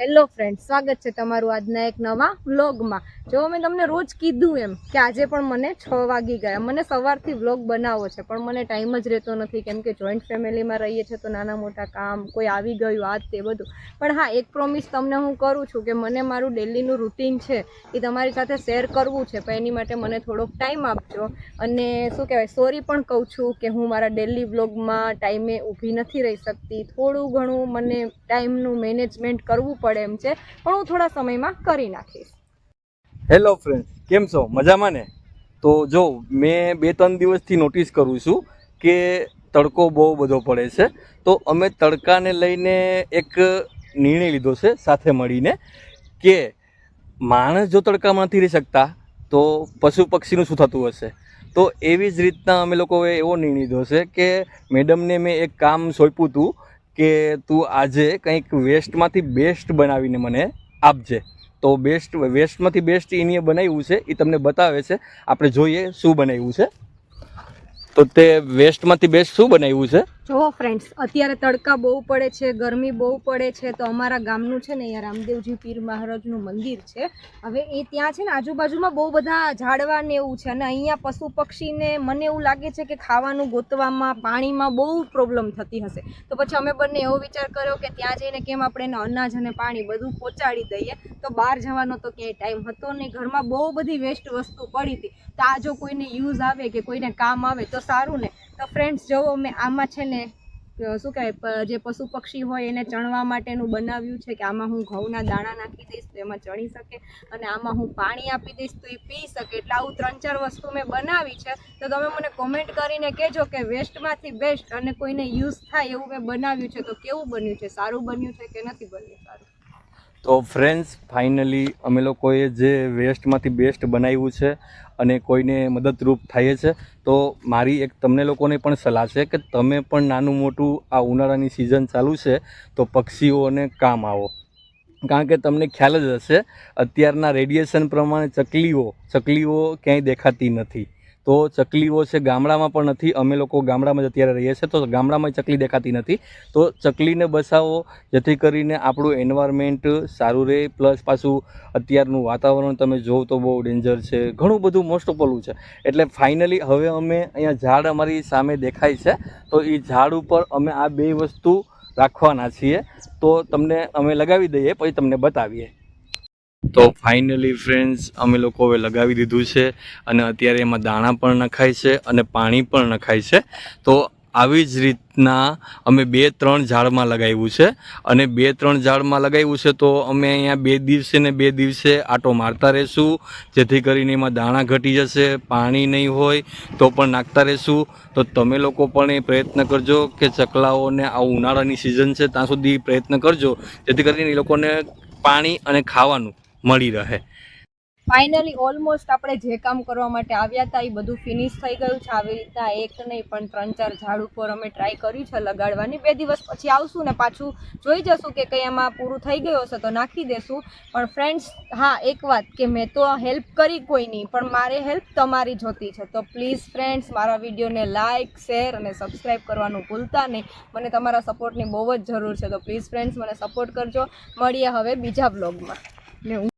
Hello friend, સ્વાગત છે તમારું આજના એક નવા વ્લોગમાં। જો મેં તમને રોજ કીધું એમ કે આજે પણ મને 6 વાગી ગયા। મને સવારથી વ્લોગ બનાવવો છે પણ મને ટાઈમ જ રહેતો નથી, કેમ કે જોઈન્ટ ફેમિલીમાં રહીએ છીએ તો નાના મોટા કામ, કોઈ આવી ગયું આ તે બધું। પણ હા, એક પ્રોમિસ તમને હું કરું છું કે મને મારું ડેલીનું રૂટીન છે એ તમારી સાથે શેર કરવું છે, પણ એની માટે મને થોડોક ટાઈમ આપજો। અને શું કહેવાય, સોરી પણ કહું છું કે હું મારા ડેલી વ્લોગમાં ટાઈમે ઊભી નથી રહી શકતી। થોડું ઘણું મને ટાઈમનું મેનેજમેન્ટ કરવું પડે એમ છે, પણ હું થોડા સમયમાં કરી નાખીશ। હેલો ફ્રેન્ડ્સ, કેમ છો? મજામાં ને? તો જો મેં 2-3 દિવસથી નોટિસ કરું છું કે તડકો બહુ બધો પડે છે, તો અમે તડકાને લઈને એક નિર્ણય લીધો છે સાથે મળીને કે માણસ જો તડકામાં નથી રહી શકતા તો પશુ પક્ષીનું શું થતું હશે। તો એવી જ રીતના અમે લોકોએ એવો નિર્ણય લીધો છે કે મેડમને મેં એક કામ સોંપ્યું હતું કે તું આજે કંઈક વેસ્ટમાંથી બેસ્ટ બનાવીને મને આપજે। તો વેસ્ટમાંથી બેસ્ટ એની બનાવ્યું છે, એ તમને બતાવે છે। આપણે જોઈએ શું બનાવ્યું છે। તો તે વેસ્ટમાંથી બેસ્ટ શું બનાવ્યું છે? જો ફ્રેન્ડ્સ, અત્યારે તડકા બહુ પડે છે, ગરમી બહુ પડે છે, તો અમારા ગામનું છે ને અહીંયા રામદેવજી પીર મહારાજનું મંદિર છે। હવે એ ત્યાં છે ને આજુબાજુમાં બહુ બધા ઝાડવા ને એવું છે, અને અહીંયા પશુ પક્ષીને મને એવું લાગે છે કે ખાવાનું ગોતવામાં પાણીમાં બહુ પ્રોબ્લેમ થતી હશે। તો પછી અમે બંને એવો વિચાર કર્યો કે ત્યાં જઈને કેમ આપણે એને અનાજ અને પાણી બધું પહોંચાડી દઈએ। તો બહાર જવાનો તો ક્યાંય ટાઈમ હતો નહીં, ઘરમાં બહુ બધી વેસ્ટ વસ્તુ પડી હતી, તો આ જો કોઈને યુઝ આવે કે કોઈને કામ આવે તો સારું ને। તો ફ્રેન્ડ્સ જુઓ, મેં આમાં છે ને શું કહેવાય, જે પશુ પક્ષી હોય એને ચણવા માટેનું બનાવ્યું છે કે આમાં હું ઘઉંના દાણા નાખી દઈશ તો એમાં ચણી શકે, અને આમાં હું પાણી આપી દઈશ તો એ પી શકે। એટલે આવું 3-4 વસ્તુ મેં બનાવી છે। તો તમે મને કોમેન્ટ કરીને કહેજો કે વેસ્ટમાંથી બેસ્ટ અને કોઈને યુઝ થાય એવું મેં બનાવ્યું છે, તો કેવું બન્યું છે, સારું બન્યું છે કે નથી બન્યું સારું? તો ફ્રેન્ડ્સ, ફાઇનલી અમે લોકોએ જે વેસ્ટમાંથી બેસ્ટ બનાવ્યું છે અને કોઈને મદદરૂપ થાય છે। તો મારી એક તમને લોકોને પણ સલાહ છે કે તમે પણ નાનું મોટું આ ઉનાળાની સિઝન ચાલુ છે તો પક્ષીઓને કામ આવો, કારણ કે તમને ખ્યાલ જ હશે અત્યારના રેડિયેશન પ્રમાણે ચકલીઓ ક્યાંય દેખાતી નથી। તો ચકલીઓ છે ગામડામાં પણ નથી, અમે લોકો ગામડામાં જ અત્યારે રહીએ છીએ, તો ગામડામાં ચકલી દેખાતી નથી। તો ચકલીને બસાવો જેથી કરીને આપણું એન્વાયરમેન્ટ સારું રહે, પ્લસ પાછું અત્યારનું વાતાવરણ તમે જોવો તો બહુ ડેન્જર છે, ઘણું બધું મોસ્ટ ઓફ ઓલું છે। એટલે ફાઇનલી હવે અમે અહીંયા ઝાડ અમારી સામે દેખાય છે, તો એ ઝાડ ઉપર અમે આ 2 વસ્તુ રાખવાના છીએ। તો તમને અમે લગાવી દઈએ પછી તમને બતાવીએ। તો ફાઇનલી ફ્રેન્ડ્સ, અમે લોકો હવે લગાવી દીધું છે અને અત્યારે એમાં દાણા પણ નખાય છે અને પાણી પણ નખાય છે। તો આવી જ રીતના અમે 2-3 ઝાડમાં લગાવ્યું છે, અને 2-3 ઝાડમાં લગાવ્યું છે તો અમે અહીંયા 2 દિવસે ને 2 દિવસે આંટો મારતા રહીશું, જેથી કરીને એમાં દાણા ઘટી જશે, પાણી નહીં હોય તો પણ નાખતા રહીશું। તો તમે લોકો પણ એ પ્રયત્ન કરજો કે ચકલાઓને આ ઉનાળાની સિઝન છે ત્યાં સુધી પ્રયત્ન કરજો, જેથી કરીને એ લોકોને પાણી અને ખાવાનું મળી રહે। ફાઇનલી ઓલમોસ્ટ આપણે જે કામ કરવા માટે આવ્યા હતા એ બધું ફિનિશ થઈ ગયું છે। આવી રીતના એક નહીં પણ 3-4 ઝાડ ઉપર અમે ટ્રાય કર્યું છે લગાડવાની। 2 દિવસ પછી આવશું ને પાછું જોઈ જશું કે કંઈ આમાં પૂરું થઈ ગયું હશે તો નાખી દેશું। પણ ફ્રેન્ડ્સ, હા, એક વાત કે મેં તો હેલ્પ કરી કોઈની, પણ મારે હેલ્પ તમારી જોતી છે। તો પ્લીઝ ફ્રેન્ડ્સ, મારા વિડીયોને લાઇક, શેર અને સબસ્ક્રાઈબ કરવાનું ભૂલતા નહીં। મને તમારા સપોર્ટની બહુ જ જરૂર છે, તો પ્લીઝ ફ્રેન્ડ્સ મને સપોર્ટ કરજો। મળીએ હવે બીજા બ્લોગમાં।